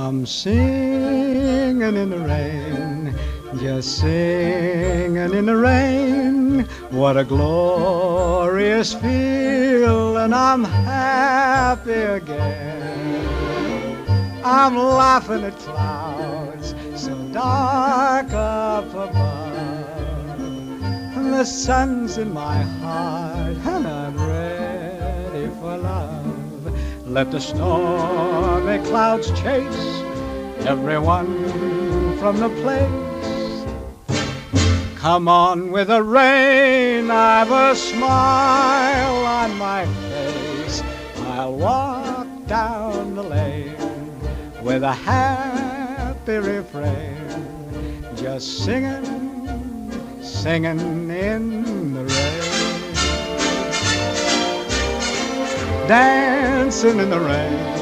I'm singing in the rain, just singing in the rain. What a glorious feeling, I'm happy again. I'm laughing at clouds so dark up above. The sun's in my heart and I'm ready for love. Let the stormy clouds chase everyone from the place. Come on with the rain, I've a smile on my face. I'll walk down the lane with a happy refrain, just singing, singing in the rain, dancing in the rain.